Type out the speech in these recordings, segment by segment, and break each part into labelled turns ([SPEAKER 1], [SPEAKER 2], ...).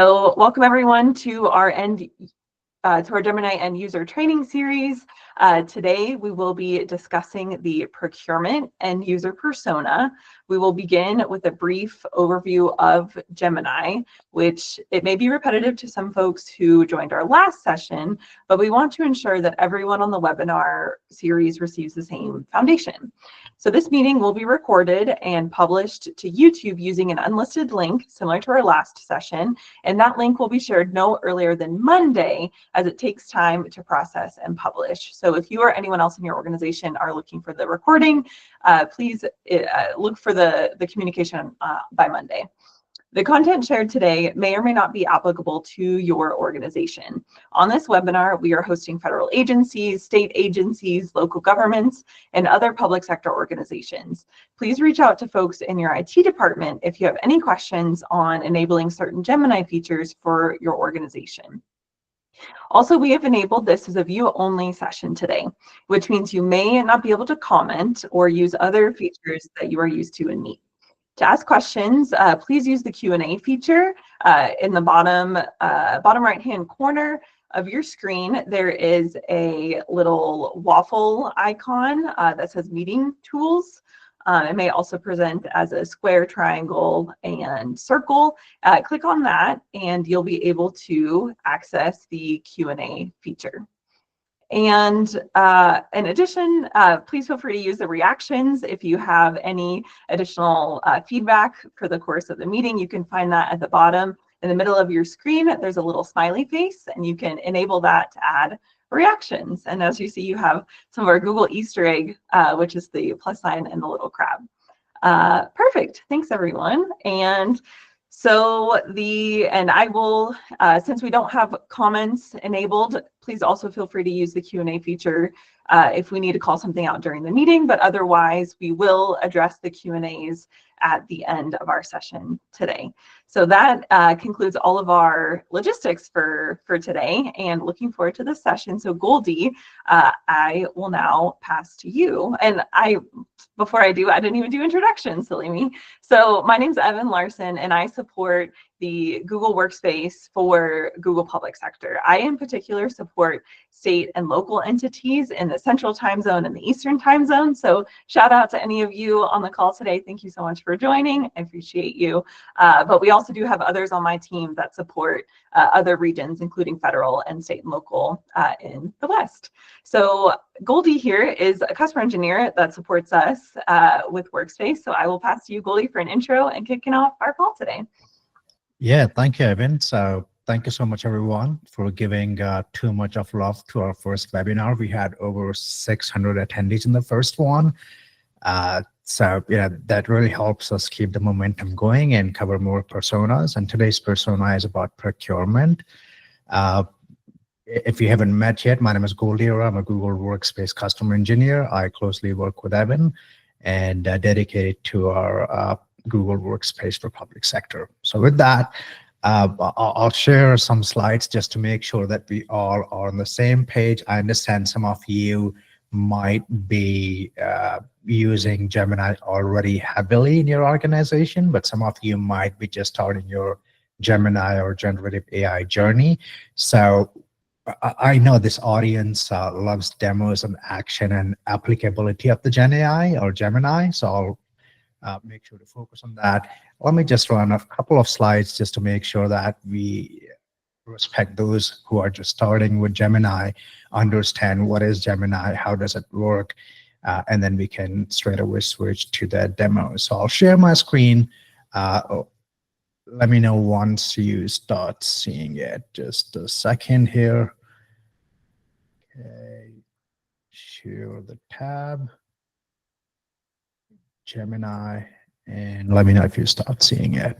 [SPEAKER 1] So welcome everyone to our Gemini end user training series. Today we will be discussing the procurement end user persona. We will begin with a brief overview of Gemini, which it may be repetitive to some folks who joined our last session, but we want to ensure that everyone on the webinar series receives the same foundation. So this meeting will be recorded and published to YouTube using an unlisted link similar to our last session, and that link will be shared no earlier than Monday, as it takes time to process and publish. So if you or anyone else in your organization are looking for the recording, please look for the communication by Monday. The content shared today may or may not be applicable to your organization. On this webinar, we are hosting federal agencies, state agencies, local governments, and other public sector organizations. Please reach out to folks in your IT department if you have any questions on enabling certain Gemini features for your organization. Also, we have enabled this as a view-only session today, which means you may not be able to comment or use other features that you are used to in Meet. To ask questions, please use the Q&A feature in the bottom right-hand corner of your screen. There is a little waffle icon that says Meeting Tools. It may also present as a square, triangle, and circle. Click on that, and you'll be able to access the Q&A feature. And in addition, please feel free to use the reactions. If you have any additional feedback for the course of the meeting, you can find that at the bottom in the middle of your screen. There's a little smiley face, and you can enable that to add reactions. And as you see, you have some of our Google Easter egg, which is the plus sign and the little crab. Perfect. Thanks, everyone. And so I will, since we don't have comments enabled, please also feel free to use the Q&A feature if we need to call something out during the meeting, but otherwise we will address the Q&As at the end of our session today. So that concludes all of our logistics for today, and looking forward to this session. So Goldie, I will now pass to you. And before I do, I didn't even do introductions, silly me. So my name's Evan Larson, and I support the Google Workspace for Google Public Sector. I in particular support state and local entities in the Central Time Zone and the Eastern Time Zone. So shout out to any of you on the call today. Thank you so much for joining. I appreciate you. But we also do have others on my team that support other regions, including federal and state and local in the West. So Goldie here is a customer engineer that supports us with Workspace. So I will pass to you, Goldie, for an intro and kicking off our call today.
[SPEAKER 2] Yeah, thank you, Evan. So thank you so much, everyone, for giving too much of love to our first webinar. We had over 600 attendees in the first one. So that really helps us keep the momentum going and cover more personas. And today's persona is about procurement. If you haven't met yet, my name is Goldie. I'm a Google Workspace customer engineer. I closely work with Evan and dedicated to our Google Workspace for public sector. So with that, I'll share some slides just to make sure that we all are on the same page. I understand some of you might be using Gemini already heavily in your organization, but some of you might be just starting your Gemini or generative AI journey. So I know this audience loves demos and action and applicability of the Gen AI or Gemini. So I'll make sure to focus on that. Let me just run a couple of slides just to make sure that we respect those who are just starting with Gemini, understand what is Gemini, how does it work, and then we can straight away switch to the demo. So I'll share my screen. Let me know once you start seeing it. Just a second here. Okay, share the tab. Gemini, and let me know if you start seeing it.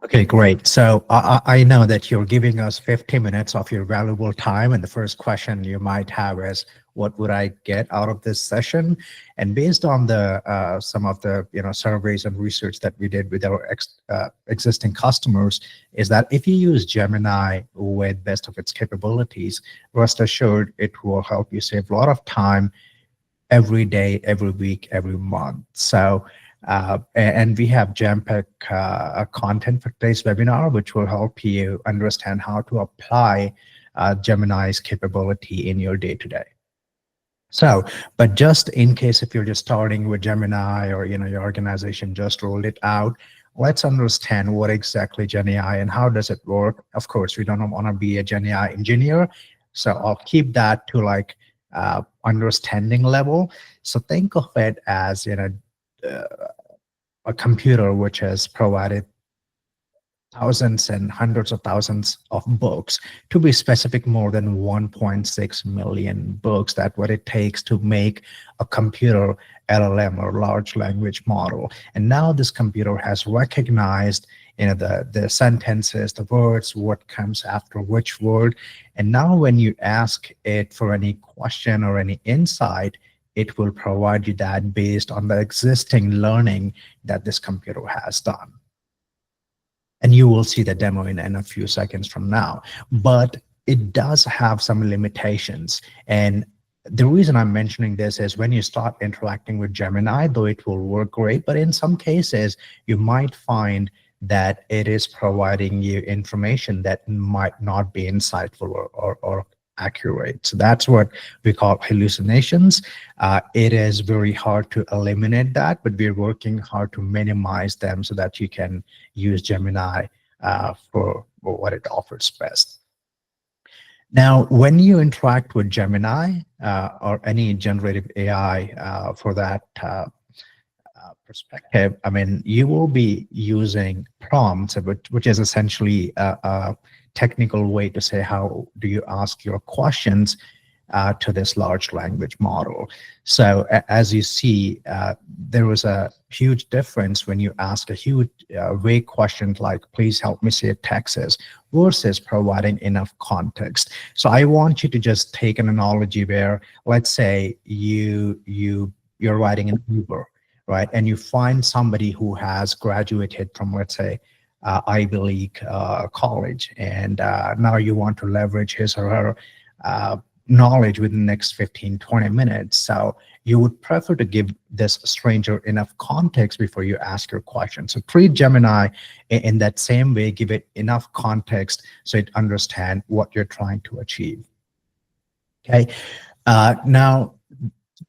[SPEAKER 2] Okay, great. So I know that you're giving us 50 minutes of your valuable time, and the first question you might have is, what would I get out of this session? And based on the some of the surveys and research that we did with our existing customers, is that if you use Gemini with best of its capabilities, rest assured it will help you save a lot of time every day, every week, every month. So And we have jam-packed content for today's webinar, which will help you understand how to apply Gemini's capability in your day-to-day. So, but just in case if you're just starting with Gemini, or your organization just rolled it out, let's understand what exactly Gemini and how does it work. Of course, we don't want to be a Gemini engineer, so I'll keep that to like understanding level. So think of it as a computer which has provided thousands and hundreds of thousands of books, to be specific, more than 1.6 million books. That's what it takes to make a computer LLM, or large language model. And now this computer has recognized the sentences, the words, what comes after which word. And now when you ask it for any question or any insight, it will provide you that based on the existing learning that this computer has done. And you will see the demo in a few seconds from now. But it does have some limitations. And the reason I'm mentioning this is when you start interacting with Gemini, though it will work great, but in some cases, you might find that it is providing you information that might not be insightful or accurate. So that's what we call hallucinations. It is very hard to eliminate that, but we're working hard to minimize them so that you can use Gemini for what it offers best. Now, when you interact with Gemini or any generative AI for that perspective, I mean, you will be using prompts, which is essentially a technical way to say how do you ask your questions to this large language model. So as you see, there was a huge difference when you ask a huge vague question like, please help me save taxes, versus providing enough context. So I want you to just take an analogy where, let's say you're riding an Uber, right? And you find somebody who has graduated from, let's say, Ivy League college, and now you want to leverage his or her knowledge within the next 15-20 minutes. So you would prefer to give this stranger enough context before you ask your question. So treat Gemini in that same way, give it enough context so it understands what you're trying to achieve. Okay. Now,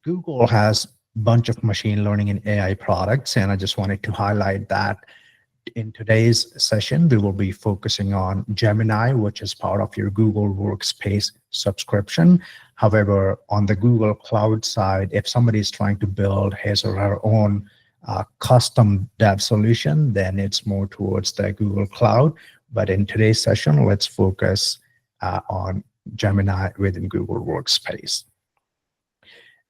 [SPEAKER 2] Google has a bunch of machine learning and AI products, and I just wanted to highlight that. In today's session, we will be focusing on Gemini, which is part of your Google Workspace subscription. However, on the Google Cloud side, if somebody is trying to build his or her own custom dev solution, then it's more towards the Google Cloud. But in today's session, let's focus on Gemini within Google Workspace.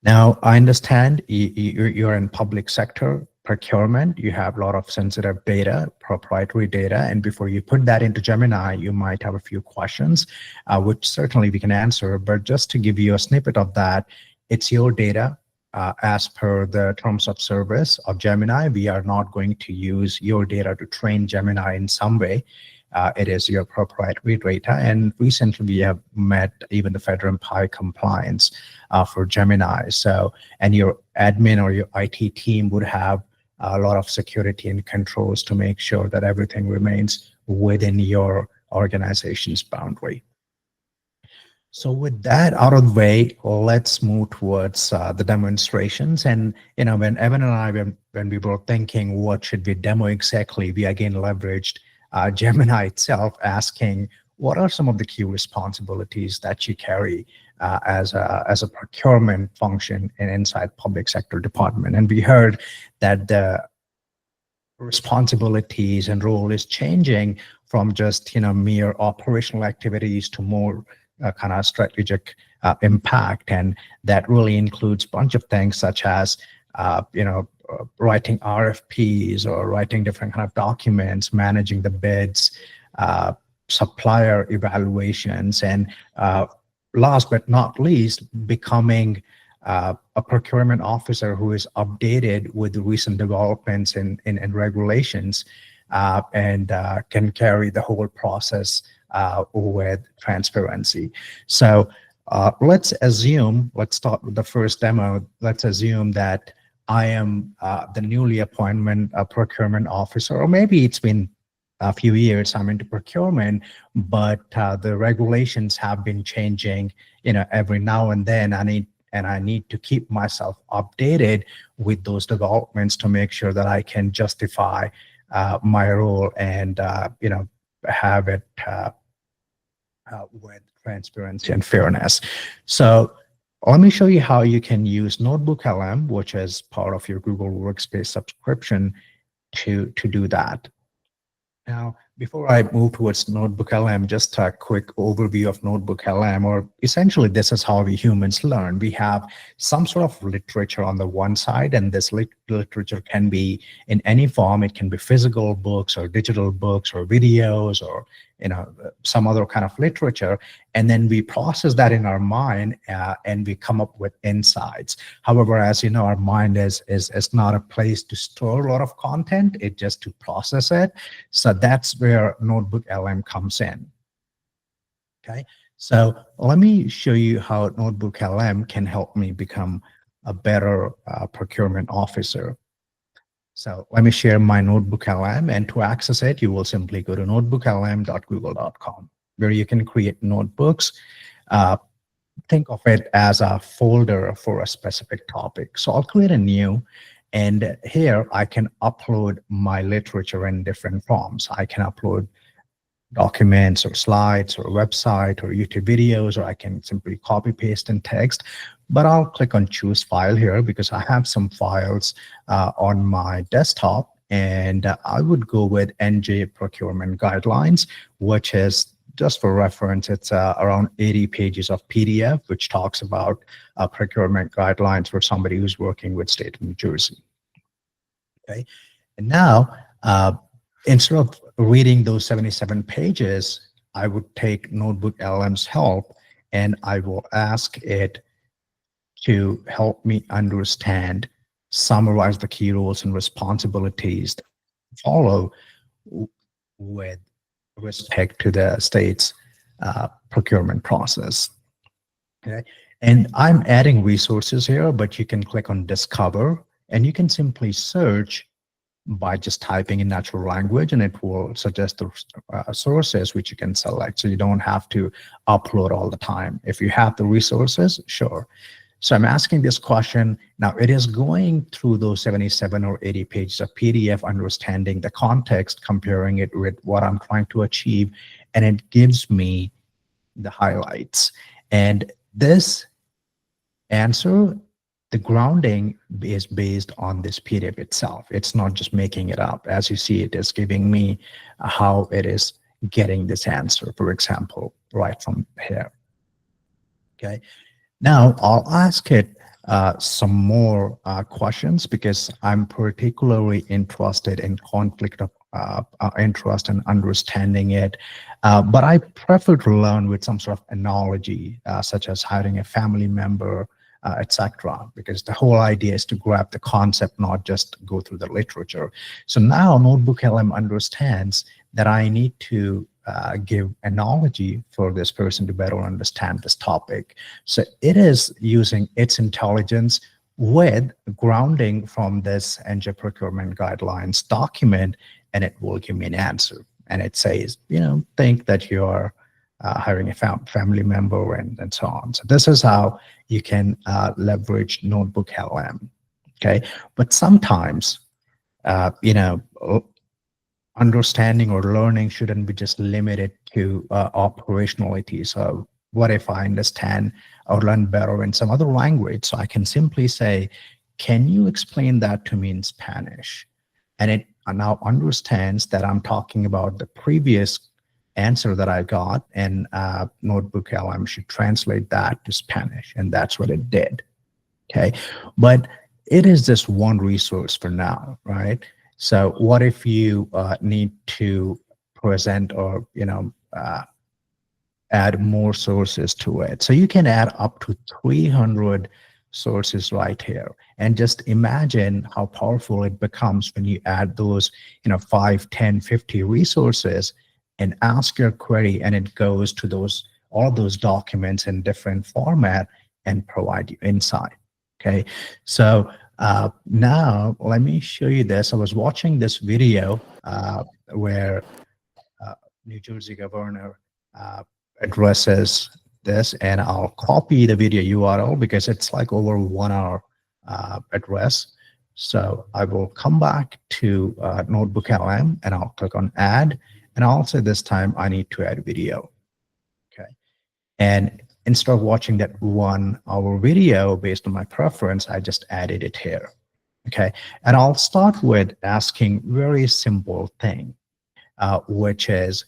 [SPEAKER 2] Now, I understand you're in public sector procurement. You have a lot of sensitive data, proprietary data, and before you put that into Gemini, you might have a few questions, which certainly we can answer. But just to give you a snippet of that, it's your data. As per the terms of service of Gemini, we are not going to use your data to train Gemini in some way. It is your proprietary data, and recently we have met even the FedRAMP compliance for Gemini. So, and your admin or your IT team would have a lot of security and controls to make sure that everything remains within your organization's boundary. So with that out of the way, let's move towards the demonstrations. And when Evan and I, when we were thinking what should we demo exactly, we again leveraged Gemini itself, asking what are some of the key responsibilities that you carry as a procurement function inside public sector department. And we heard that the responsibilities and role is changing from just mere operational activities to more kind of strategic impact, and that really includes a bunch of things such as writing RFPs or writing different kind of documents, managing the bids, supplier evaluations, and last but not least, becoming a procurement officer who is updated with the recent developments in regulations and can carry the whole process with transparency. So let's start with the first demo. Let's assume that I am the newly appointed procurement officer, or maybe it's been a few years I'm into procurement, but the regulations have been changing, every now and then. I need to keep myself updated with those developments to make sure that I can justify my role and have it with transparency and fairness. So let me show you how you can use Notebook LM, which is part of your Google Workspace subscription, to do that. Now, before I move towards Notebook LM, just a quick overview of Notebook LM, or essentially this is how we humans learn. We have some sort of literature on the one side, and this literature can be in any form. It can be physical books or digital books or videos or some other kind of literature, and then we process that in our mind and we come up with insights. However, as you know, our mind is not a place to store a lot of content. It's just to process it. So that's where Notebook LM comes in. Okay, so let me show you how Notebook LM can help me become a better procurement officer. So let me share my Notebook LM, and to access it, you will simply go to notebooklm.google.com, where you can create notebooks. Think of it as a folder for a specific topic. So I'll create a new, and here I can upload my literature in different forms. I can upload documents or slides or website or YouTube videos, or I can simply copy paste in text. But I'll click on choose file here because I have some files on my desktop, and I would go with NJ Procurement Guidelines, which is, just for reference, it's around 80 pages of PDF, which talks about procurement guidelines for somebody who's working with state of New Jersey. Okay, and now instead of reading those 77 pages, I would take Notebook LM's help, and I will ask it to help me understand, summarize the key roles and responsibilities that follow with respect to the state's procurement process. Okay, and I'm adding resources here, but you can click on Discover, and you can simply search by just typing in natural language, and it will suggest the sources which you can select. So you don't have to upload all the time. If you have the resources, sure. So I'm asking this question. Now it is going through those 77 or 80 pages of PDF, understanding the context, comparing it with what I'm trying to achieve, and it gives me the highlights. And this answer, the grounding is based on this PDF itself. It's not just making it up. As you see, it is giving me how it is getting this answer, for example, right from here. Okay, now I'll ask it some more questions because I'm particularly interested in conflict of interest and understanding it. But I prefer to learn with some sort of analogy, such as hiring a family member, etc., because the whole idea is to grab the concept, not just go through the literature. So now Notebook LM understands that I need to give analogy for this person to better understand this topic. So it is using its intelligence with grounding from this NJ Procurement Guidelines document, and it will give me an answer. And it says, think that you are hiring a family member, and so on. So this is how you can leverage Notebook LM. Okay, but sometimes understanding or learning shouldn't be just limited to operationality. So what if I understand or learn better in some other language? So I can simply say, can you explain that to me in Spanish? And it now understands that I'm talking about the previous answer that I got, and Notebook LM should translate that to Spanish, and that's what it did. Okay, but it is just one resource for now, right? So what if you need to present or add more sources to it? So you can add up to 300 sources right here, and just imagine how powerful it becomes when you add those 5, 10, 50 resources and ask your query, and it goes to all those documents in different format and provide you insight. Okay, so Now, let me show you this. I was watching this video where New Jersey governor addresses this, and I'll copy the video URL because it's like over 1 hour address. So I will come back to Notebook LM and I'll click on add, and I'll say this time I need to add video. Okay. And instead of watching that 1 hour video based on my preference, I just added it here. Okay. And I'll start with asking very simple thing, which is,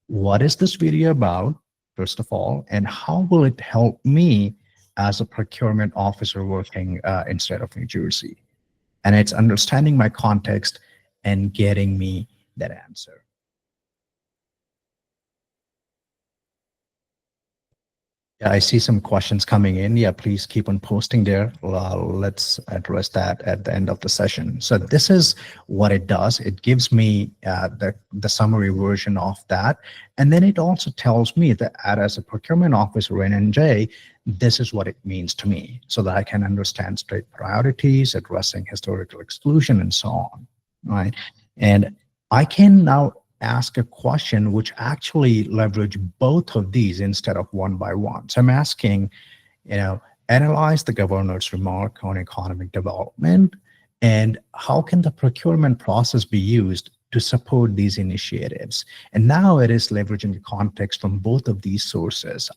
[SPEAKER 2] what is this video about, first of all, and how will it help me as a procurement officer working in state of New Jersey? And it's understanding my context and getting me that answer. Yeah, I see some questions coming in. Yeah, please keep on posting there. Let's address that at the end of the session. So this is what it does. It gives me the summary version of that. And then it also tells me that as a procurement officer in NJ, this is what it means to me, so that I can understand state priorities, addressing historical exclusion, and so on, right? And I can now ask a question which actually leverage both of these instead of one by one. So I'm asking, analyze the governor's remark on economic development, and how can the procurement process be used to support these initiatives? And now it is leveraging the context from both of these sources.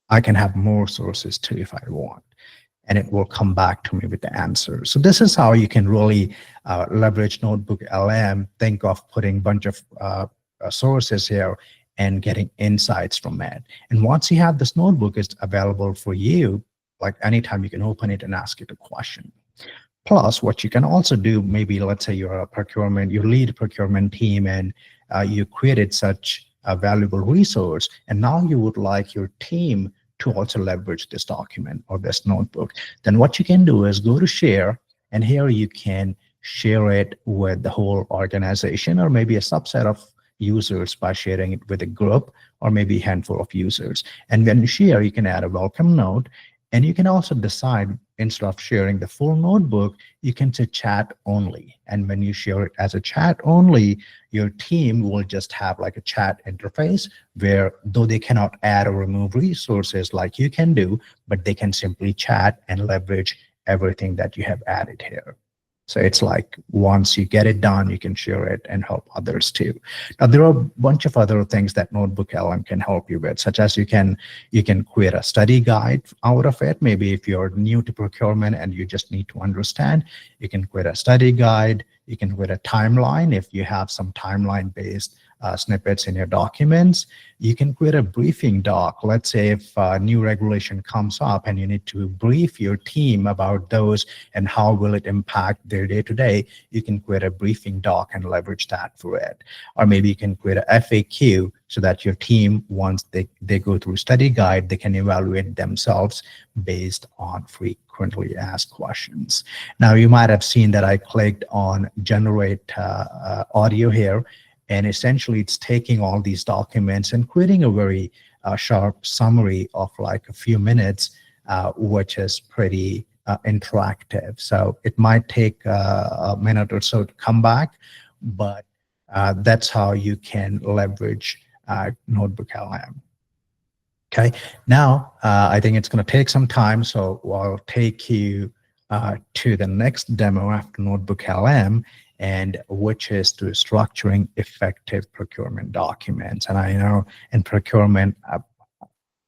[SPEAKER 2] I can have more sources too if I want, and it will come back to me with the answer. So this is how you can really leverage Notebook LM. Think of putting a bunch of sources here and getting insights from it. And once you have this notebook, it's available for you, like anytime you can open it and ask it a question. Plus, what you can also do, maybe let's say you're you lead a procurement team, and you created such a valuable resource, and now you would like your team to also leverage this document or this notebook. Then what you can do is go to share, and here you can share it with the whole organization, or maybe a subset of users by sharing it with a group, or maybe a handful of users. And when you share, you can add a welcome note, and you can also decide, instead of sharing the full notebook, you can say chat only. And when you share it as a chat only, your team will just have like a chat interface where, though they cannot add or remove resources like you can do, but they can simply chat and leverage everything that you have added here. So it's like, once you get it done, you can share it and help others too. Now, there are a bunch of other things that Notebook LM can help you with, such as you can create a study guide out of it. Maybe if you're new to procurement and you just need to understand, you can create a study guide. You can create a timeline if you have some timeline-based snippets in your documents. You can create a briefing doc. Let's say if a new regulation comes up and you need to brief your team about those and how will it impact their day-to-day, you can create a briefing doc and leverage that for it. Or maybe you can create a FAQ so that your team, once they go through study guide, they can evaluate themselves based on frequently asked questions. Now, you might have seen that I clicked on generate audio here, and essentially it's taking all these documents and creating a very sharp summary of like a few minutes, which is pretty interactive. So it might take a minute or so to come back, but that's how you can leverage Notebook LM. Okay, now I think it's going to take some time, so I'll take you to the next demo after Notebook LM, and which is to structuring effective procurement documents. And I know in procurement,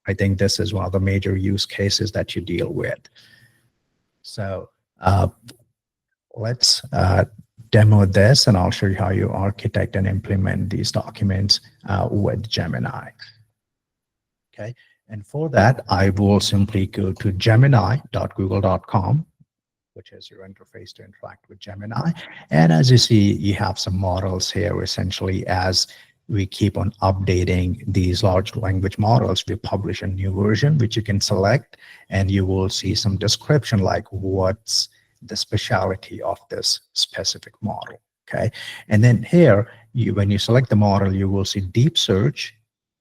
[SPEAKER 2] I think this is one of the major use cases that you deal with. So let's demo this, and I'll show you how you architect and implement these documents with Gemini. Okay, and for that, I will simply go to gemini.google.com, which is your interface to interact with Gemini. And as you see, you have some models here. Essentially, as we keep on updating these large language models, we publish a new version, which you can select, and you will see some description like what's the specialty of this specific model. Okay, and then here, when you select the model, you will see deep search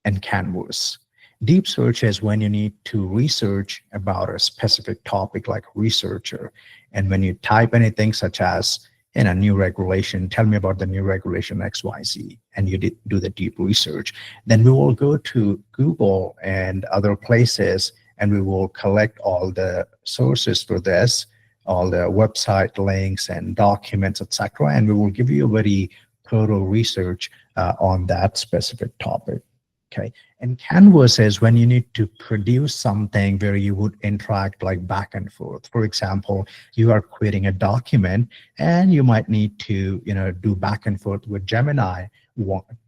[SPEAKER 2] and canvas. Deep search is when you need to research about a specific topic like researcher. And when you type anything such as in a new regulation, tell me about the new regulation XYZ, and you do the deep research, then we will go to Google and other places, and we will collect all the sources for this, all the website links and documents, etc. And we will give you a very thorough research on that specific topic. Okay. And Canvas is when you need to produce something where you would interact like back and forth. For example, you are creating a document and you might need to, do back and forth with Gemini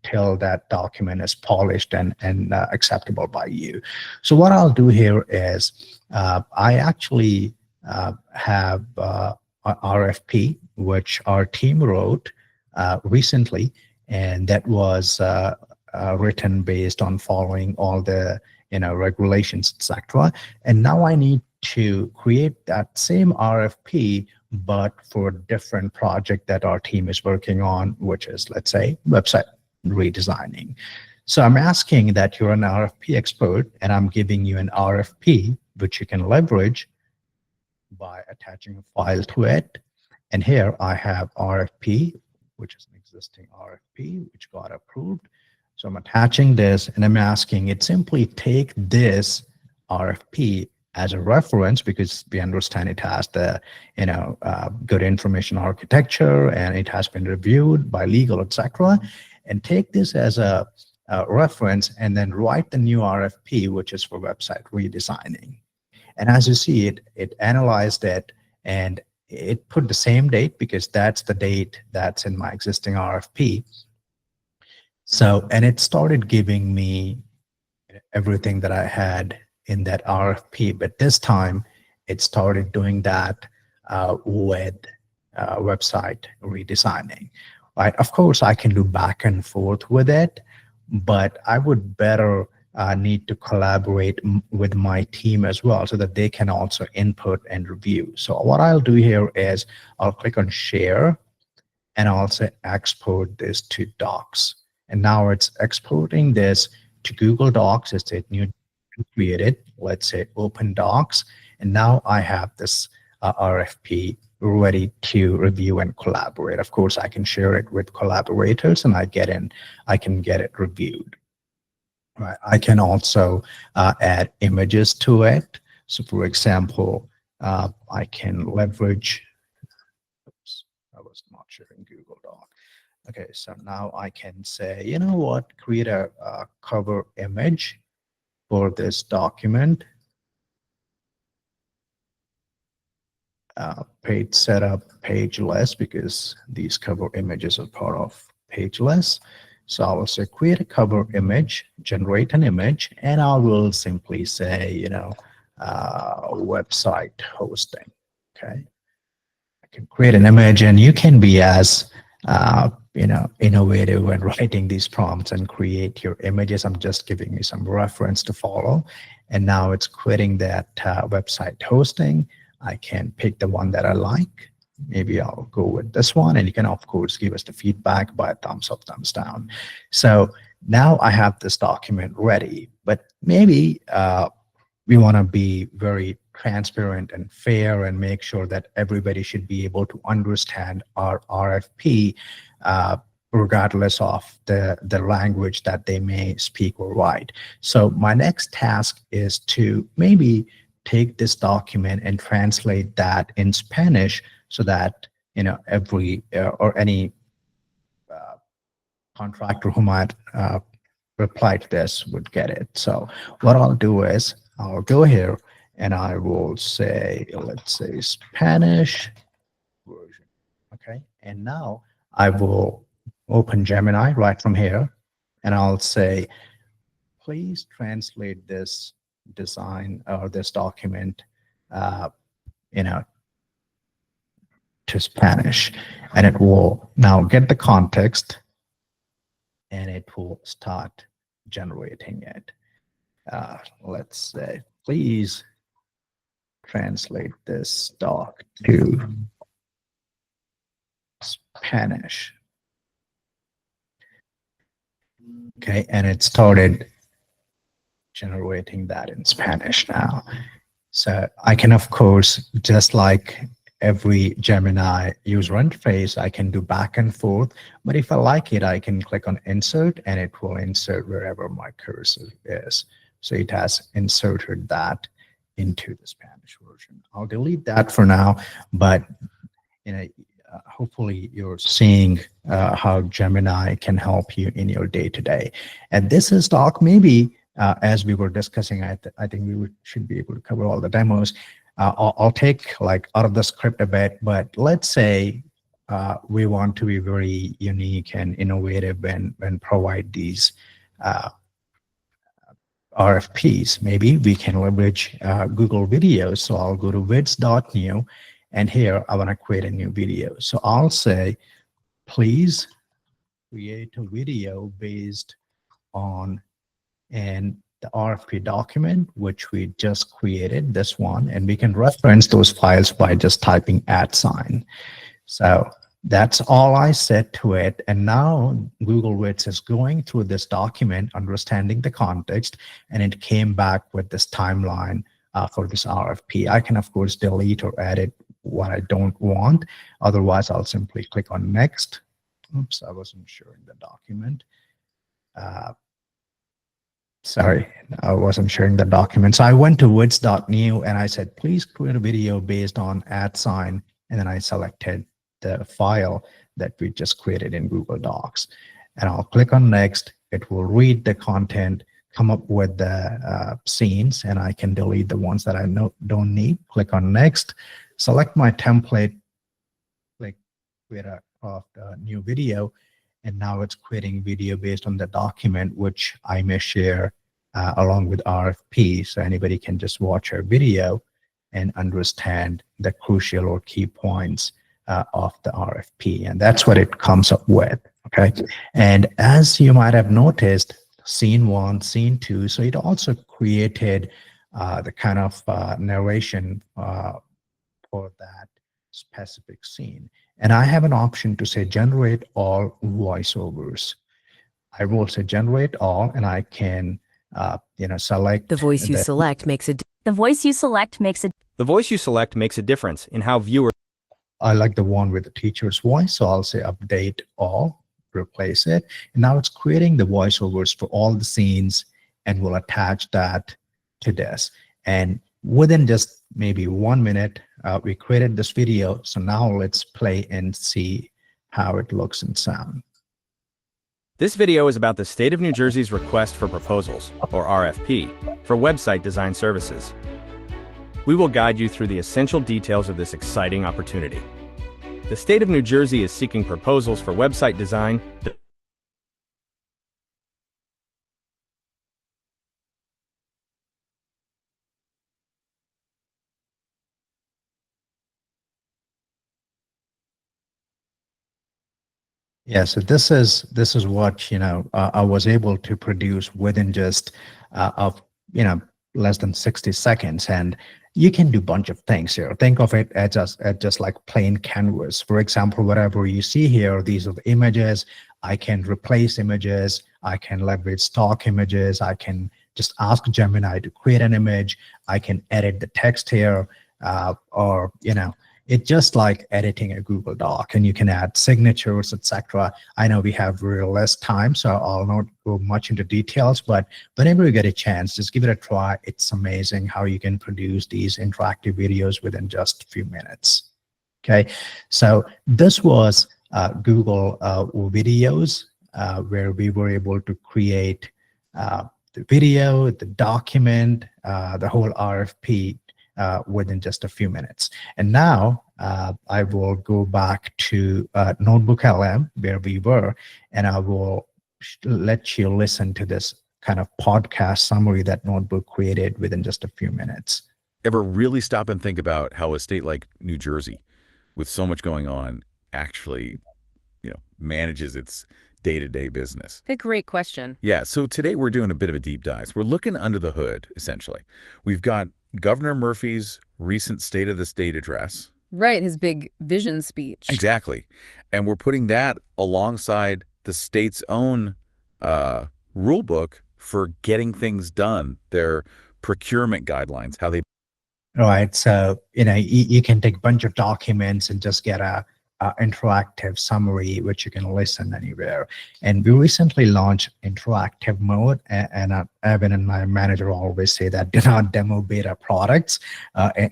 [SPEAKER 2] till that document is polished and acceptable by you. So what I'll do here is I actually have a RFP, which our team wrote recently, and that was written based on following all the regulations, etc. And now I need to create that same RFP, but for a different project that our team is working on, which is, let's say, website redesigning. So I'm asking that you're an RFP expert, and I'm giving you an RFP, which you can leverage by attaching a file to it. And here I have RFP, which is an existing RFP, which got approved. So I'm attaching this and I'm asking it simply take this RFP as a reference, because we understand it has the good information architecture and it has been reviewed by legal, etc. And take this as a reference and then write the new RFP, which is for website redesigning. And as you see, it analyzed it and it put the same date because that's the date that's in my existing RFP. So, and it started giving me everything that I had in that RFP, but this time it started doing that with website redesigning, right? Of course, I can do back and forth with it, but I would better need to collaborate with my team as well so that they can also input and review. So what I'll do here is I'll click on share and I'll say export this to Docs. And now it's exporting this to Google Docs. It's a new created, let's say open Docs. And now I have this RFP ready to review and collaborate. Of course, I can share it with collaborators and I can get it reviewed. Right. I can also add images to it. So for example, I can leverage, oops, I was not sharing Google Doc. Okay, so now I can say, you know what, create a cover image for this document. Page setup, page list, because these cover images are part of page list. So I will say create a cover image, generate an image, and I will simply say, website hosting. Okay. I can create an image, and you can be as innovative when writing these prompts and create your images. I'm just giving you some reference to follow. And now it's creating that website hosting. I can pick the one that I like. Maybe I'll go with this one, and you can of course give us the feedback by thumbs up, thumbs down. So now I have this document ready, but maybe we want to be very transparent and fair and make sure that everybody should be able to understand our RFP regardless of the language that they may speak or write. So my next task is to maybe take this document and translate that in Spanish so that every or any contractor who might reply to this would get it. So what I'll do is I'll go here and I will say, let's say Spanish version. Okay, and now I will open Gemini right from here, and I'll say, please translate this design or this document, to Spanish, and it will now get the context and it will start generating it. Let's say, please translate this doc to Spanish. Okay, and it started generating that in Spanish now. So I can, of course, just like every Gemini user interface, I can do back and forth. But if I like it, I can click on insert and it will insert wherever my cursor is. So it has inserted that into the Spanish version. I'll delete that for now, but hopefully you're seeing how Gemini can help you in your day-to-day. And this is talk maybe, as we were discussing, I think we should be able to cover all the demos. I'll take like out of the script a bit, but let's say we want to be very unique and innovative and provide these RFPs. Maybe we can leverage Google Videos. So I'll go to vids.new, and here I want to create a new video. So I'll say, please create a video based on the RFP document, which we just created, this one, and we can reference those files by just typing @. So that's all I said to it. And now Google Vids is going through this document, understanding the context, and it came back with this timeline for this RFP. I can, of course, delete or edit what I don't want. Otherwise, I'll simply click on next. Oops, I wasn't showing the document. Sorry, I wasn't sharing the document. So I went to vids.new and I said, please create a video based on @. And then I selected the file that we just created in Google Docs. And I'll click on next. It will read the content, come up with the scenes, and I can delete the ones that I don't need. Click on next, select my template, click create a new video. And now it's creating video based on the document, which I may share along with RFP. So anybody can just watch our video and understand the crucial or key points of the RFP. And that's what it comes up with. Okay. And as you might have noticed, scene 1, scene 2. So it also created the kind of narration for that specific scene. And I have an option to say generate all voiceovers. I will say generate all, and I can, select
[SPEAKER 3] the voice you select makes a difference in how viewers.
[SPEAKER 2] I like the one with the teacher's voice, so I'll say update all, replace it. And now it's creating the voiceovers for all the scenes, and we'll attach that to this. And within just maybe 1 minute, we created this video. So now let's play and see how it looks and sound.
[SPEAKER 3] This video is about the state of New Jersey's request for proposals, or RFP, for website design services. We will guide you through the essential details of this exciting opportunity. The state of New Jersey is seeking proposals for website design.
[SPEAKER 2] Yeah, so this is what I was able to produce within just less than 60 seconds, and you can do a bunch of things here. Think of it as just like plain canvas. For example, whatever you see here, these are the images. I can replace images. I can leverage stock images. I can just ask Gemini to create an image. I can edit the text here, or it's just like editing a Google Doc, and you can add signatures, etc. I know we have real less time, so I'll not go much into details, but whenever you get a chance, just give it a try. It's amazing how you can produce these interactive videos within just a few minutes. Okay, so this was Google Videos, where we were able to create the video, the document, the whole RFP within just a few minutes. And now I will go back to Notebook LM where we were, and I will let you listen to this kind of podcast summary that Notebook created within just a few minutes.
[SPEAKER 4] Ever really stop and think about how a state like New Jersey, with so much going on, actually, manages its day-to-day business?
[SPEAKER 5] A great question.
[SPEAKER 4] Yeah, so today we're doing a bit of a deep dive. We're looking under the hood, essentially. We've got Governor Murphy's recent State of the State address.
[SPEAKER 5] Right, his big vision speech.
[SPEAKER 4] Exactly. And we're putting that alongside the state's own rule book for getting things done, their procurement guidelines, how they
[SPEAKER 2] Right. So, you can take a bunch of documents and just get a interactive summary, which you can listen anywhere. And we recently launched interactive mode. And Evan and my manager always say that do not demo beta products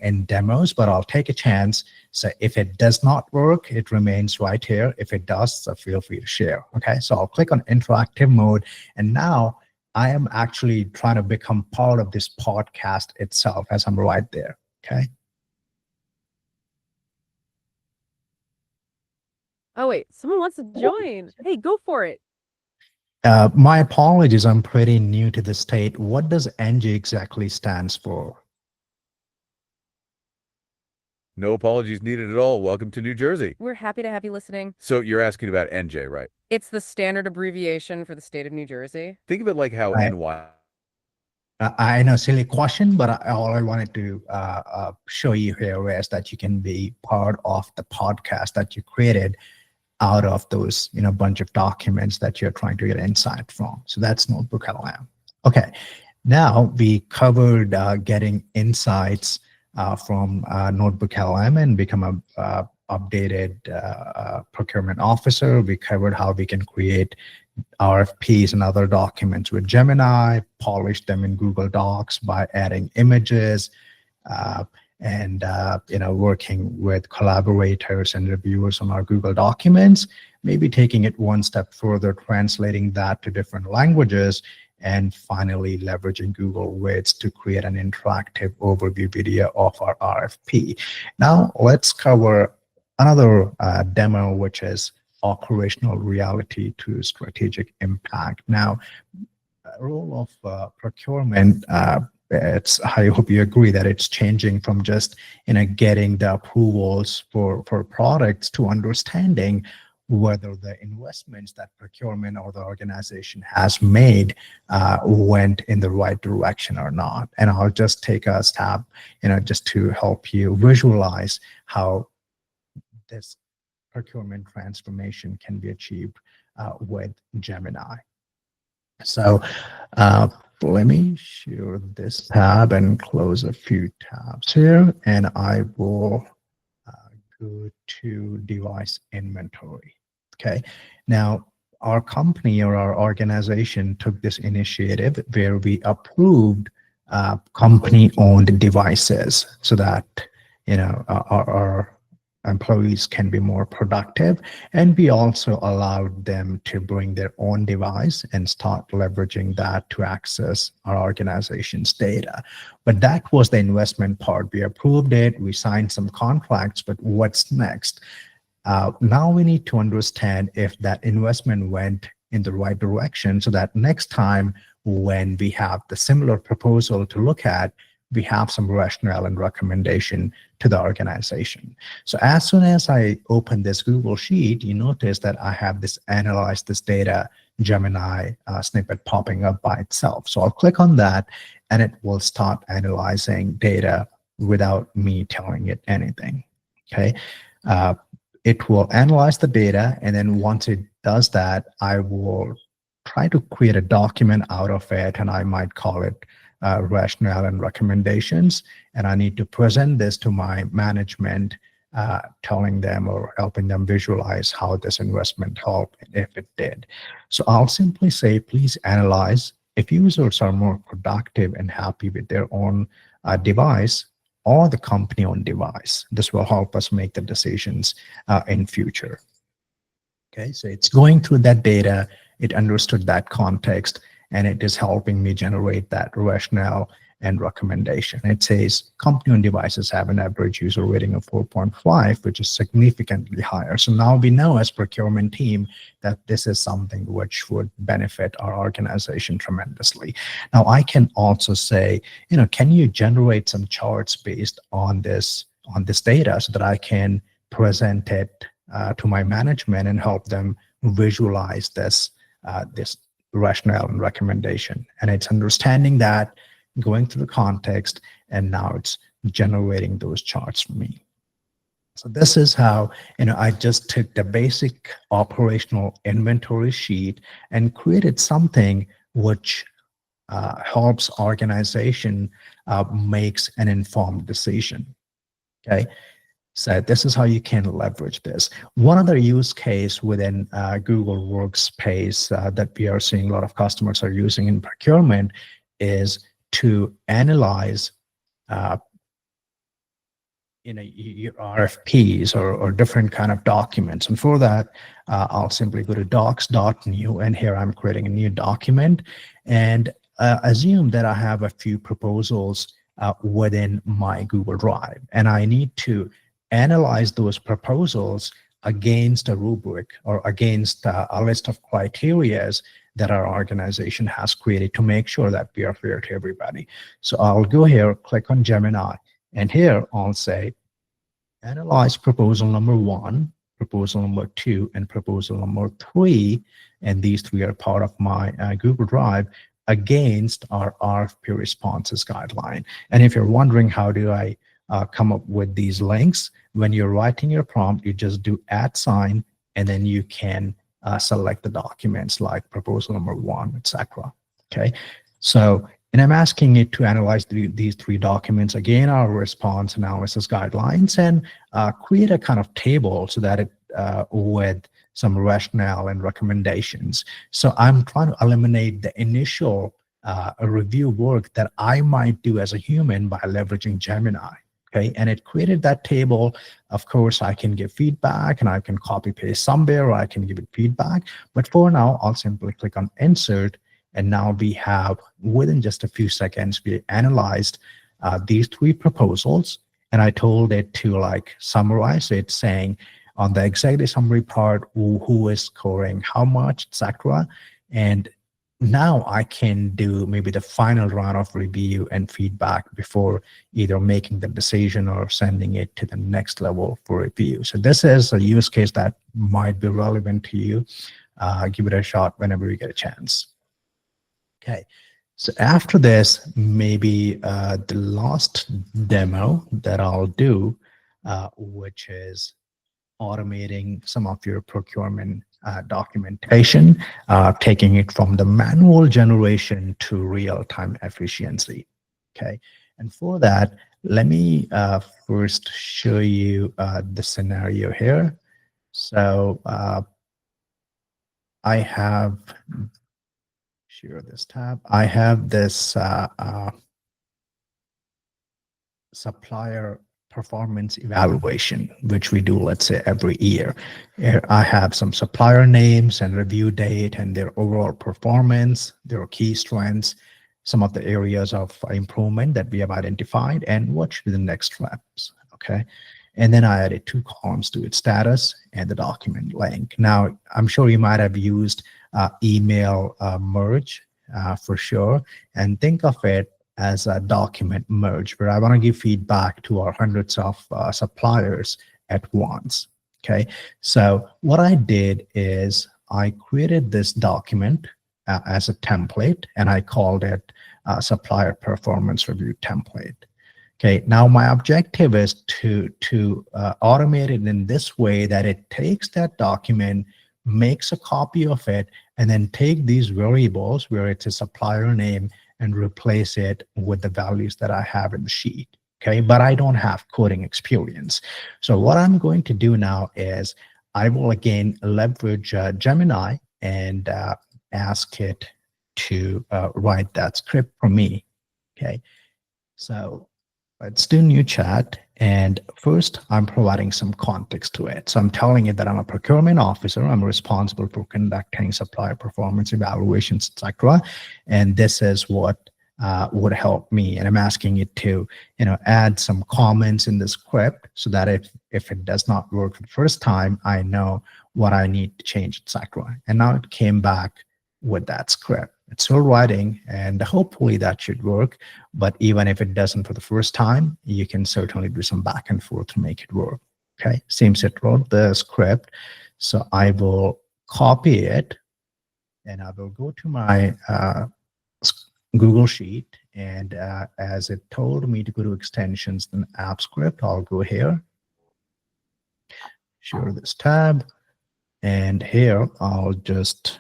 [SPEAKER 2] in demos, but I'll take a chance. So if it does not work, it remains right here. If it does, so feel free to share. Okay. So I'll click on interactive mode. And now I am actually trying to become part of this podcast itself as I'm right there. Okay.
[SPEAKER 5] Oh, wait, someone wants to join. Hey, go for it.
[SPEAKER 2] My apologies. I'm pretty new to the state. What does NG exactly stands for?
[SPEAKER 4] no apologies needed at all. Welcome to New Jersey.
[SPEAKER 5] We're happy to have you listening.
[SPEAKER 4] So you're asking about NJ, right?
[SPEAKER 5] It's the standard abbreviation for the state of New Jersey.
[SPEAKER 4] Think of it like how
[SPEAKER 2] Right.
[SPEAKER 4] NY.
[SPEAKER 2] I know, silly question, but all I wanted to show you here is that you can be part of the podcast that you created out of those, bunch of documents that you're trying to get insight from. So that's Notebook LM. Okay, now we covered getting insights from Notebook LM and become a updated procurement officer. We covered how we can create RFPs and other documents with Gemini, polish them in Google Docs by adding images, and working with collaborators and reviewers on our Google documents, maybe taking it one step further, translating that to different languages, and finally leveraging Google Vids to create an interactive overview video of our RFP. Now let's cover another demo, which is operational reality to strategic impact. Now, role of procurement, I hope you agree that it's changing from just getting the approvals for products to understanding whether the investments that procurement or the organization has made went in the right direction or not. And I'll just take a stab, just to help you visualize how this procurement transformation can be achieved with Gemini. So let me share this tab and close a few tabs here, and I will go to device inventory. Okay, now our company or our organization took this initiative where we approved company-owned devices so that our employees can be more productive, and we also allowed them to bring their own device and start leveraging that to access our organization's data. But that was the investment part. We approved it, we signed some contracts, but what's next? Now we need to understand if that investment went in the right direction so that next time when we have the similar proposal to look at, we have some rationale and recommendation to the organization. So as soon as I open this Google Sheet, you notice that I have this analyze this data Gemini snippet popping up by itself. So I'll click on that and it will start analyzing data without me telling it anything. Okay. It will analyze the data, and then once it does that, I will try to create a document out of it, and I might call it rationale and recommendations. And I need to present this to my management, telling them or helping them visualize how this investment helped and if it did. So I'll simply say, please analyze if users are more productive and happy with their own device or the company-owned device. This will help us make the decisions in future. Okay, so it's going through that data, it understood that context, and it is helping me generate that rationale and recommendation. It says company-owned devices have an average user rating of 4.5, which is significantly higher. So now we know as procurement team that this is something which would benefit our organization tremendously. Now I can also say, can you generate some charts based on this data so that I can present it to my management and help them visualize this rationale and recommendation. And it's understanding that, going through the context, and now it's generating those charts for me. So this is how, I just took the basic operational inventory sheet and created something which helps organization makes an informed decision. Okay. So this is how you can leverage this. One other use case within Google Workspace that we are seeing a lot of customers are using in procurement is to analyze your RFPs or different kind of documents. And for that, I'll simply go to docs.new, and here I'm creating a new document, and assume that I have a few proposals within my Google Drive, and I need to analyze those proposals against a rubric or against a list of criterias that our organization has created to make sure that we are fair to everybody. So I'll go here, click on Gemini, and here I'll say, analyze proposal number 1, proposal number 2, and proposal number 3, and these 3 are part of my Google Drive against our RFP responses guideline. And if you're wondering how do I come up with these links, when you're writing your prompt, you just do @, and then you can select the documents like proposal number 1, etc. Okay, so and I'm asking it to analyze these 3 documents, again, our response analysis guidelines, and create a kind of table so that it with some rationale and recommendations. So I'm trying to eliminate the initial review work that I might do as a human by leveraging Gemini. Okay, and it created that table. Of course, I can give feedback, and I can copy paste somewhere, or I can give it feedback. But for now, I'll simply click on Insert. And now we have, within just a few seconds, we analyzed these 3 proposals. And I told it to like summarize it, saying on the executive summary part, who is scoring how much, etc. And now I can do maybe the final round of review and feedback before either making the decision or sending it to the next level for review. So this is a use case that might be relevant to you. Give it a shot whenever you get a chance. Okay, so after this, maybe the last demo that I'll do, which is automating some of your procurement documentation, taking it from the manual generation to real-time efficiency. Okay, and for that, let me first show you the scenario here. So I have share this tab. I have this supplier performance evaluation, which we do, let's say, every year. Here I have some supplier names and review date and their overall performance, their key strengths, some of the areas of improvement that we have identified, and what should be the next steps. Okay. And then I added 2 columns to its status and the document link. Now, I'm sure you might have used email merge for sure. And think of it as a document merge where I want to give feedback to our hundreds of suppliers at once. Okay. So what I did is I created this document as a template, and I called it supplier performance review template. Okay, now my objective is to automate it in this way that it takes that document, makes a copy of it, and then take these variables where it's a supplier name and replace it with the values that I have in the sheet. Okay, but I don't have coding experience. So what I'm going to do now is I will again leverage Gemini and ask it to write that script for me. Okay, so let's do new chat. And first, I'm providing some context to it. So I'm telling it that I'm a procurement officer. I'm responsible for conducting supplier performance evaluations, etc. And this is what would help me. And I'm asking it to, add some comments in the script so that if it does not work for the first time, I know what I need to change, etc. And now it came back with that script. It's still writing, and hopefully that should work. But even if it doesn't for the first time, you can certainly do some back and forth to make it work. Okay, seems it wrote the script. So I will copy it, and I will go to my Google Sheet. And as it told me to go to extensions and app script, I'll go here, share this tab, and here I'll just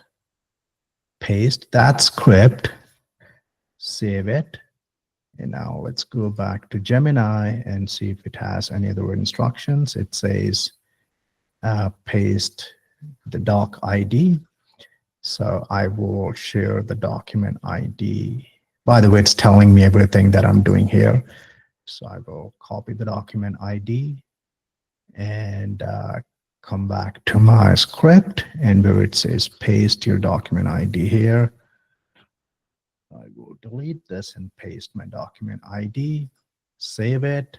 [SPEAKER 2] paste that script save it. And now let's go back to Gemini and see if it has any other instructions. It says paste the doc ID. So I will share the document ID. By the way, it's telling me everything that I'm doing here. So I will copy the document ID and come back to my script, and where it says paste your document ID here, I will delete this and paste my document ID, save it.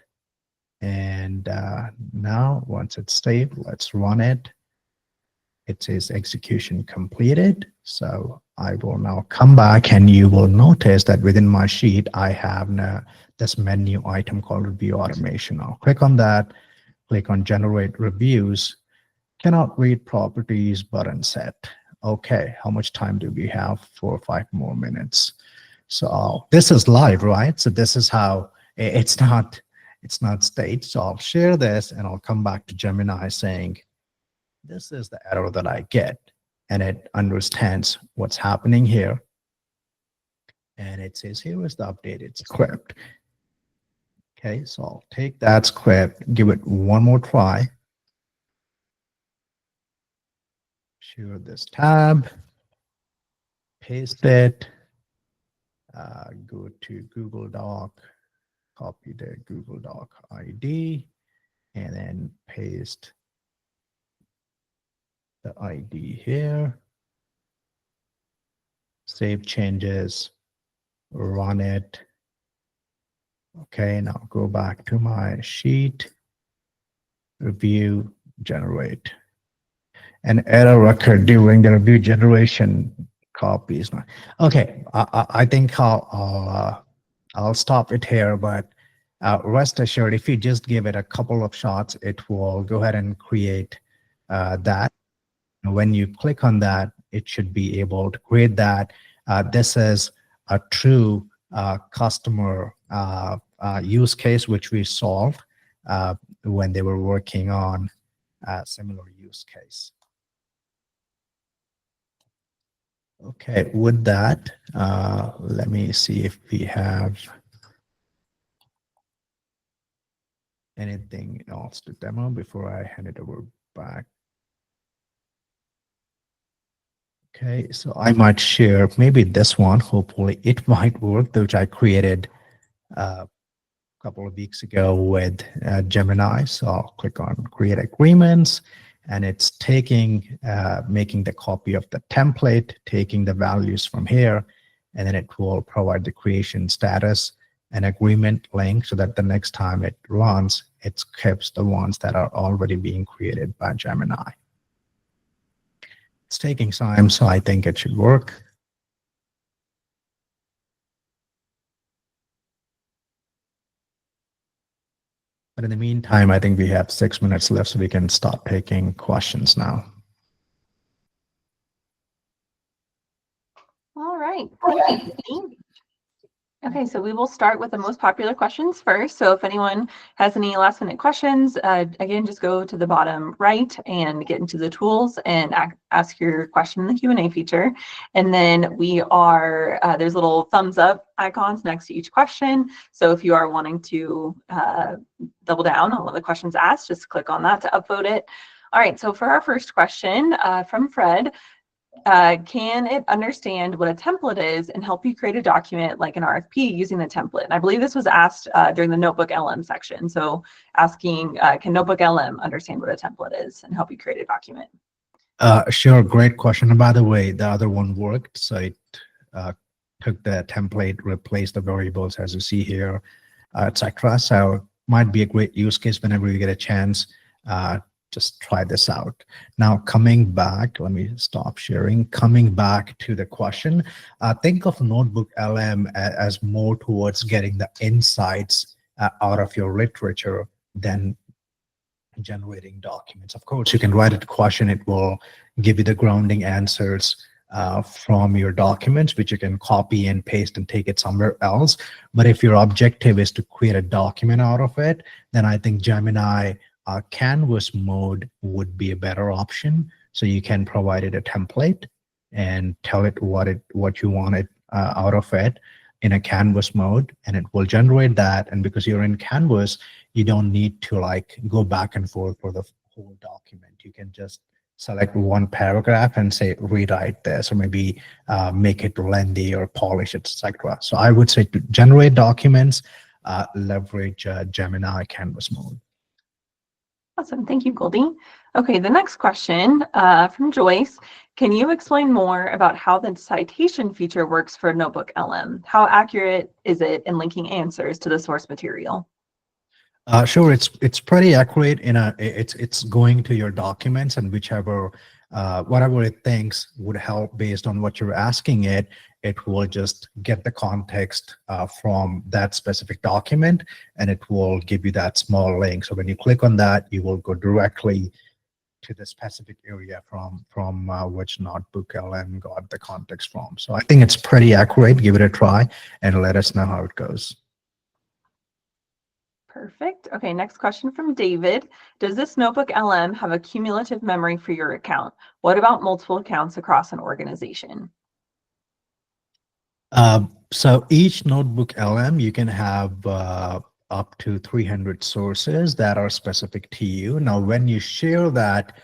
[SPEAKER 2] And now once it's saved, let's run it. It says execution completed. So I will now come back, and you will notice that within my sheet, I have now this menu item called review automation. I'll click on that, click on generate reviews, cannot read properties button set. Okay, how much time do we have? 4 or 5 more minutes. So this is live, right? So this is how it's not staged. So I'll share this and I'll come back to Gemini saying, this is the error that I get, and it understands what's happening here. And it says, here is the updated script. Okay, so I'll take that script, give it one more try. Share this tab, paste it, go to Google Doc, copy the Google Doc ID, and then paste the ID here, save changes, run it. Okay, now go back to my sheet, review, generate. An error occurred during the review generation copies. Okay, I think I'll stop it here, but rest assured, if you just give it a couple of shots, it will go ahead and create that. When you click on that, it should be able to create that. This is a true customer use case, which we solved when they were working on a similar use case. Okay, with that, let me see if we have anything else to demo before I hand it over back. Okay, so I might share maybe this one. Hopefully it might work, which I created a couple of weeks ago with Gemini. So I'll click on create agreements, and it's taking, making the copy of the template, taking the values from here, and then it will provide the creation status and agreement link so that the next time it runs, it skips the ones that are already being created by Gemini. It's taking time, so I think it should work. But in the meantime, I think we have 6 minutes left, so we can start taking questions now.
[SPEAKER 1] All right. Thank you. Okay, so we will start with the most popular questions first. So if anyone has any last minute questions, again, just go to the bottom right and get into the tools and ask your question in the Q&A feature. And then we are, there's little thumbs up icons next to each question. So if you are wanting to double down on one of the questions asked, just click on that to upvote it. All right, so for our first question from Fred, can it understand what a template is and help you create a document like an RFP using the template? And I believe this was asked during the Notebook LM section. So asking, can Notebook LM understand what a template is and help you create a document?
[SPEAKER 2] Sure, great question. And by the way, the other one worked. So it took the template, replaced the variables as you see here, etc. So might be a great use case whenever you get a chance. Just try this out. Now coming back, let me stop sharing. Coming back to the question, think of Notebook LM as more towards getting the insights out of your literature than generating documents. Of course, you can write a question. It will give you the grounding answers from your documents, which you can copy and paste and take it somewhere else. But if your objective is to create a document out of it, then I think Gemini Canvas mode would be a better option. So you can provide it a template and tell it what you want it out of it. in a canvas mode, and it will generate that. And because you're in canvas, you don't need to like go back and forth for the whole document. You can just select one paragraph and say rewrite this, or maybe make it lengthy or polish it, etc. So I would say to generate documents, leverage Gemini canvas mode.
[SPEAKER 1] Awesome. Thank you, Goldie. Okay, the next question from Joyce. Can you explain more about how the citation feature works for Notebook LM? How accurate is it in linking answers to the source material?
[SPEAKER 2] Sure, it's pretty accurate. It's going to your documents, and whichever whatever it thinks would help based on what you're asking it, it will just get the context from that specific document, and it will give you that small link. So when you click on that, you will go directly to the specific area from which notebook LM got the context from. So I think it's pretty accurate. Give it a try and let us know how it goes.
[SPEAKER 1] Perfect. Okay, next question from David. Does this Notebook LM have a cumulative memory for your account? What about multiple accounts across an organization?
[SPEAKER 2] So each Notebook LM, you can have up to 300 sources that are specific to you. Now, when you share that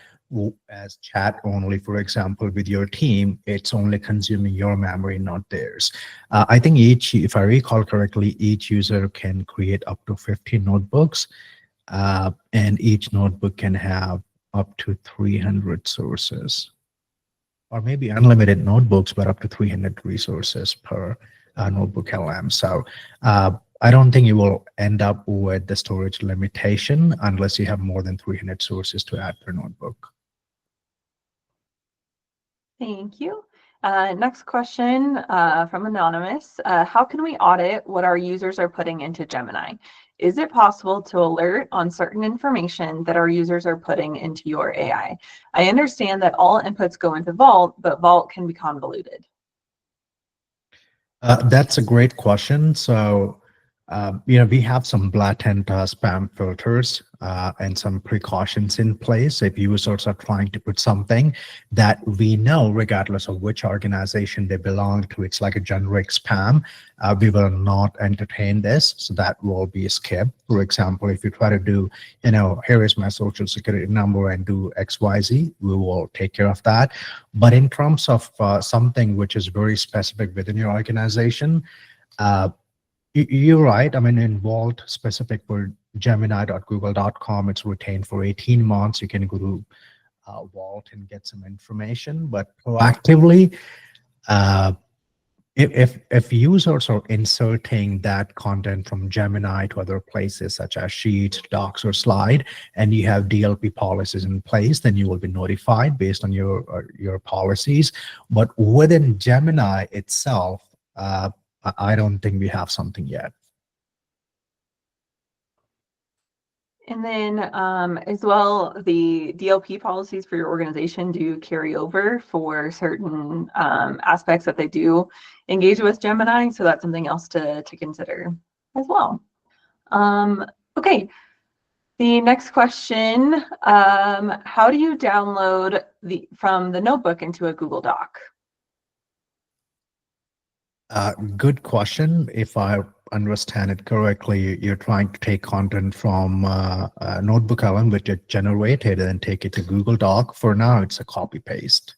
[SPEAKER 2] as chat only, for example, with your team, it's only consuming your memory, not theirs. I think if I recall correctly, each user can create up to 50 notebooks, and each notebook can have up to 300 sources, or maybe unlimited notebooks, but up to 300 resources per Notebook LM. So I don't think you will end up with the storage limitation unless you have more than 300 sources to add per notebook.
[SPEAKER 1] Thank you. Next question from Anonymous. How can we audit what our users are putting into Gemini? Is it possible to alert on certain information that our users are putting into your AI? I understand that all inputs go into Vault, but Vault can be convoluted.
[SPEAKER 2] That's a great question. So, we have some blatant spam filters and some precautions in place. If users are trying to put something that we know, regardless of which organization they belong to, it's like a generic spam, we will not entertain this. So that will be skipped. For example, if you try to do, here is my social security number and do XYZ, we will take care of that. But in terms of something which is very specific within your organization, you're right. I mean, in Vault specific for Gemini.google.com, it's retained for 18 months. You can go to Vault and get some information, but proactively, if users are inserting that content from Gemini to other places such as Sheets, Docs, or Slide, and you have DLP policies in place, then you will be notified based on your policies. But within Gemini itself, I don't think we have something yet.
[SPEAKER 1] And then as well, the DLP policies for your organization do carry over for certain aspects that they do engage with Gemini. So that's something else to consider as well. Okay, the next question, how do you download from the notebook into a Google Doc?
[SPEAKER 2] Good question. If I understand it correctly, you're trying to take content from Notebook LM, which it generated, and take it to Google Doc. For now, it's a copy paste.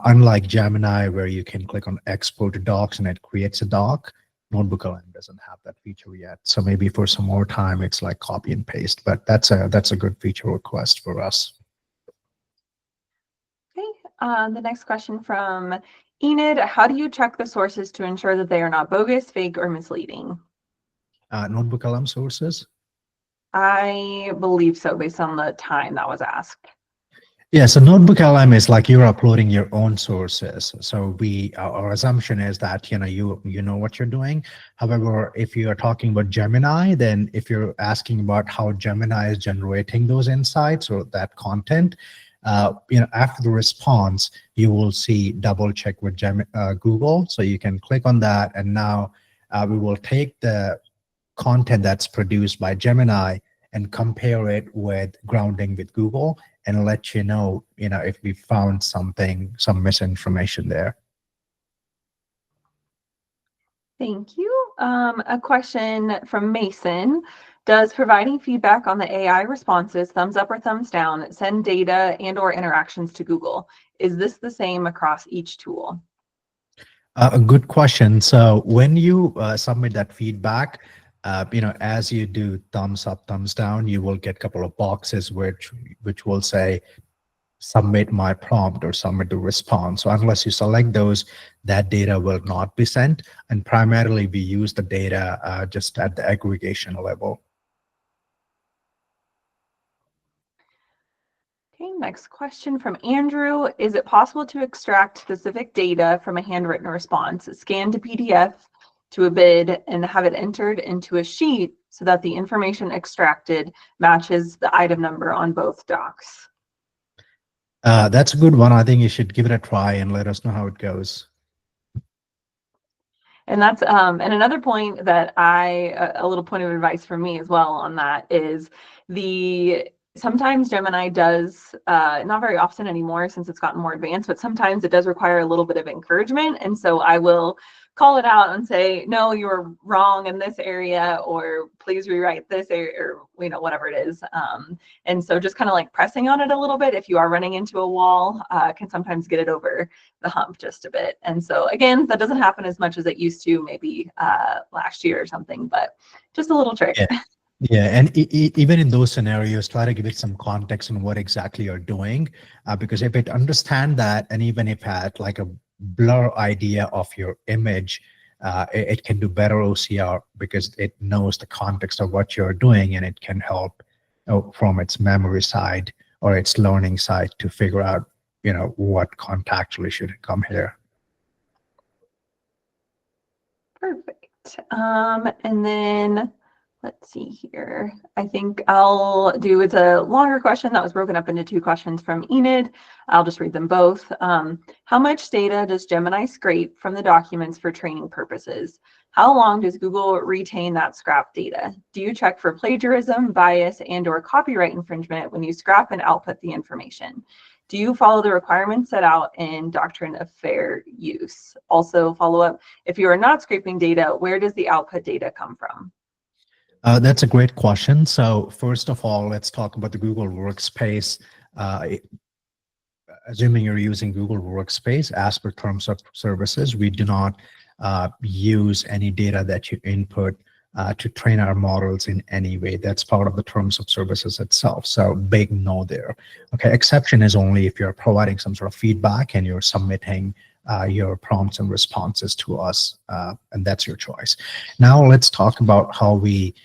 [SPEAKER 2] Unlike Gemini, where you can click on Export to Docs and it creates a doc, Notebook LM doesn't have that feature yet. So maybe for some more time, it's like copy and paste. But that's a good feature request for us.
[SPEAKER 1] Okay. The next question from Enid, how do you check the sources to ensure that they are not bogus, fake, or misleading?
[SPEAKER 2] Notebook LM sources?
[SPEAKER 1] I believe so, based on the time that was asked.
[SPEAKER 2] Yeah, so Notebook LM is like you're uploading your own sources. So our assumption is that you know what you're doing. However, if you are talking about Gemini, then if you're asking about how Gemini is generating those insights or that content, after the response, you will see double check with Google. So you can click on that, and now we will take the content that's produced by Gemini and compare it with grounding with Google, and let you know, if we found some misinformation there.
[SPEAKER 1] Thank you. A question from Mason. Does providing feedback on the AI responses, thumbs up or thumbs down, send data and or interactions to Google? Is this the same across each tool?
[SPEAKER 2] A good question. So when you submit that feedback, as you do thumbs up, thumbs down, you will get a couple of boxes which will say submit my prompt or submit the response. So unless you select those, that data will not be sent. And primarily we use the data just at the aggregation level.
[SPEAKER 1] Okay, next question from Andrew. Is it possible to extract specific data from a handwritten response, scan to PDF to a bid, and have it entered into a sheet so that the information extracted matches the item number on both docs?
[SPEAKER 2] That's a good one. I think you should give it a try and let us know how it goes.
[SPEAKER 1] And that's and another point that a little point of advice for me as well on that is sometimes Gemini does, not very often anymore since it's gotten more advanced, but sometimes it does require a little bit of encouragement. And so I will call it out and say, no, you're wrong in this area, or please rewrite this, or whatever it is. And so just kind of like pressing on it a little bit if you are running into a wall can sometimes get it over the hump just a bit. And so again, that doesn't happen as much as it used to maybe last year or something, but just a little trick.
[SPEAKER 2] Yeah. Yeah, and even in those scenarios, try to give it some context on what exactly you're doing, because if it understand that, and even if it had like a blur idea of your image, it can do better OCR because it knows the context of what you're doing, and it can help from its memory side or its learning side to figure out, what contextually should come here.
[SPEAKER 1] Perfect. And then let's see here. I think it's a longer question that was broken up into two questions from Enid. I'll just read them both. How much data does Gemini scrape from the documents for training purposes? How long does Google retain that scrap data? Do you check for plagiarism, bias, and or copyright infringement when you scrap and output the information? Do you follow the requirements set out in Doctrine of Fair Use? Also follow up, if you are not scraping data, where does the output data come from?
[SPEAKER 2] That's a great question. So first of all, let's talk about the Google Workspace. Assuming you're using Google Workspace, as per terms of services, we do not use any data that you input to train our models in any way. That's part of the terms of services itself. So big no there. Okay, exception is only if you're providing some sort of feedback and you're submitting your prompts and responses to us, and that's your choice. Now let's talk about how we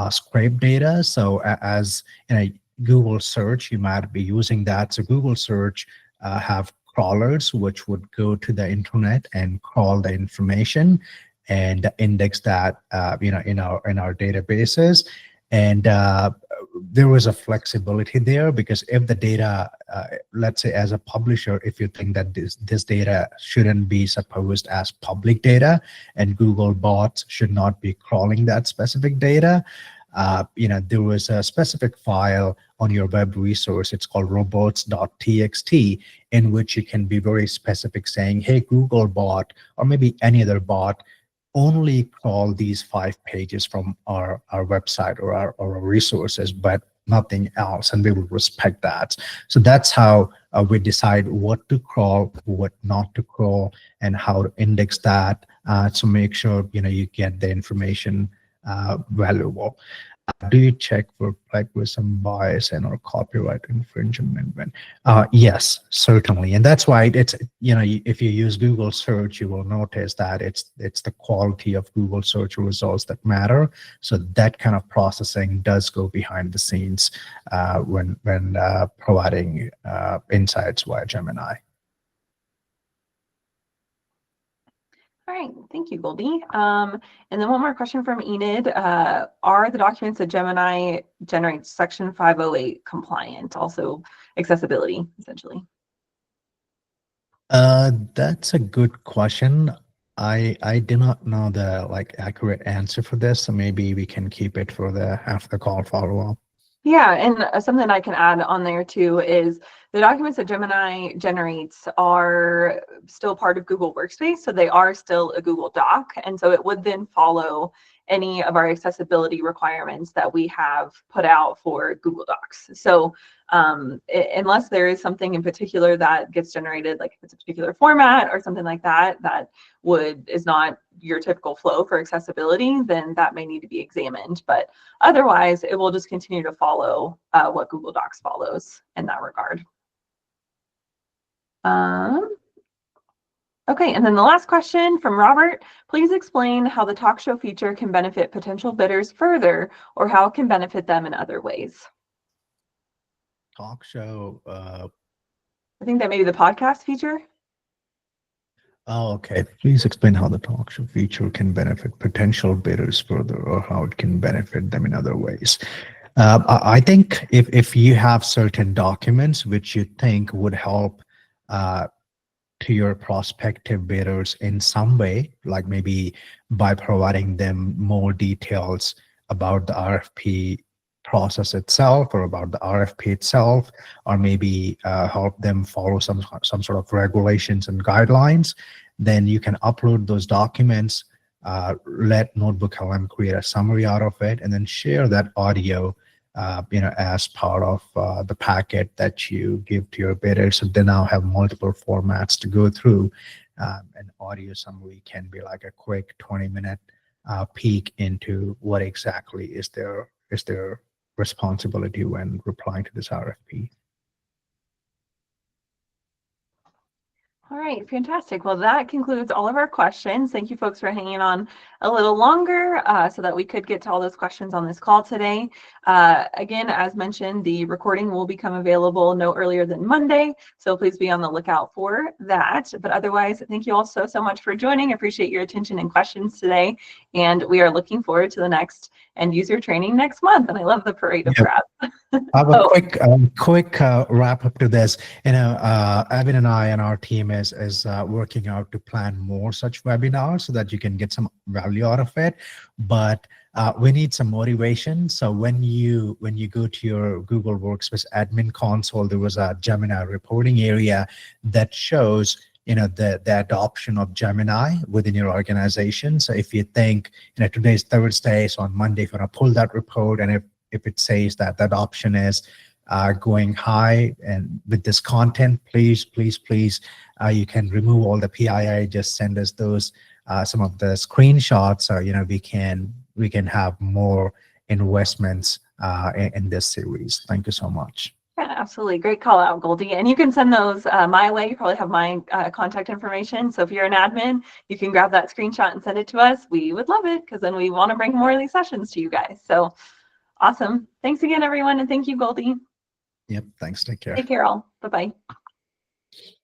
[SPEAKER 2] scrape data. So as in a Google search, you might be using that. So Google search have crawlers which would go to the internet and crawl the information and index that in our databases. And there was a flexibility there, because if the data, let's say as a publisher, if you think that this data shouldn't be supposed as public data and Google bots should not be crawling that specific data, there was a specific file on your web resource. It's called robots.txt, in which you can be very specific, saying, hey, Google bot, or maybe any other bot, only crawl these 5 pages from our website or our resources, but nothing else, and we will respect that. So that's how we decide what to crawl, what not to crawl, and how to index that to make sure you get the information valuable. Do you check for plagiarism, bias, and or copyright infringement? Yes, certainly, and that's why it's if you use Google search, you will notice that it's the quality of Google search results that matter. So that kind of processing does go behind the scenes when providing insights via Gemini.
[SPEAKER 1] All right, thank you, Goldie. And then one more question from Enid. Are the documents that Gemini generates Section 508 compliant? Also accessibility, essentially.
[SPEAKER 2] That's a good question. I do not know the accurate answer for this, so maybe we can keep it for the after the call follow-up.
[SPEAKER 1] Yeah, and something I can add on there too is the documents that Gemini generates are still part of Google Workspace, so they are still a Google Doc, and so it would then follow any of our accessibility requirements that we have put out for Google Docs. So unless there is something in particular that gets generated, like if it's a particular format or something like that, that is not your typical flow for accessibility, then that may need to be examined. But otherwise, it will just continue to follow what Google Docs follows in that regard. Okay, and then the last question from Robert, please explain how the talk show feature can benefit potential bidders further or how it can benefit them in other ways.
[SPEAKER 2] Talk show.
[SPEAKER 1] I think that may be the podcast feature.
[SPEAKER 2] Oh, okay. Please explain how the talk show feature can benefit potential bidders further or how it can benefit them in other ways. I think if you have certain documents which you think would help to your prospective bidders in some way, like maybe by providing them more details about the RFP process itself or about the RFP itself, or maybe help them follow some sort of regulations and guidelines, then you can upload those documents, let Notebook LM create a summary out of it, and then share that audio as part of the packet that you give to your bidders. So they now have multiple formats to go through. An audio summary can be like a quick 20-minute peek into what exactly is their responsibility when replying to this RFP.
[SPEAKER 1] All right, fantastic. Well, that concludes all of our questions. Thank you folks for hanging on a little longer so that we could get to all those questions on this call today. Again, as mentioned, the recording will become available no earlier than Monday, so please be on the lookout for that. But otherwise, thank you all so much for joining. I appreciate your attention and questions today, and we are looking forward to the next end user training next month. And I love the parade of crap.
[SPEAKER 2] I have a quick wrap up to this. Evan and I and our team is working out to plan more such webinars so that you can get some value out of it. But we need some motivation. So when you go to your Google Workspace admin console, there was a Gemini reporting area that shows the adoption of Gemini within your organization. So if you think today's Thursday, so on Monday, if you want to pull that report, and if it says that that option is going high and with this content, please, you can remove all the PII, just send us those, some of the screenshots, so, we can have more investments in this series. Thank you so much.
[SPEAKER 1] Yeah, absolutely. Great call out, Goldie. And you can send those my way. You probably have my contact information. So if you're an admin, you can grab that screenshot and send it to us. We would love it because then we want to bring more of these sessions to you guys. So awesome. Thanks again, everyone. And thank you, Goldie.
[SPEAKER 2] Yep. Thanks. Take care.
[SPEAKER 1] Take care all. Bye-bye.